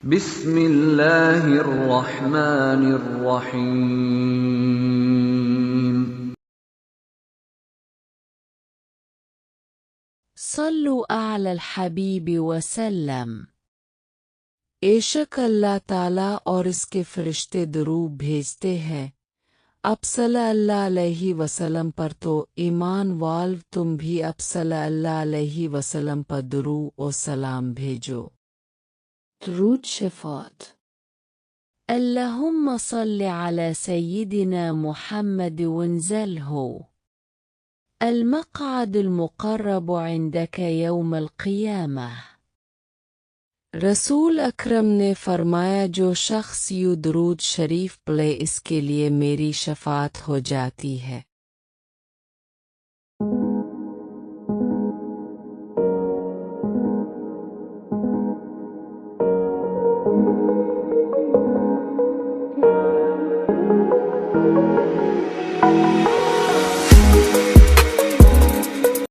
بسم الله الرحمن الرحيم. صلوا على الحبيب وسلم। बेशक अल्लाह ताला और इसके फरिश्ते दरूद भेजते हैं अब सल्लल्लाहु अलैहि वसल्लम पर, तो ईमान वाल तुम भी अब सल्लल्लाहु अलैहि वसल्लम पर दरूद और सलाम भेजो। दरूद शफ़ात। अल्लाहुम्मा सल्लि अला सय्यिदिना मुहम्मद वंज़िलहु المقعد المقرب عندك يوم القيامة। रसूल अकरम ने फरमाया, जो शख्स यूं दुरूद शरीफ पढ़े इसके लिए मेरी शफात हो जाती है।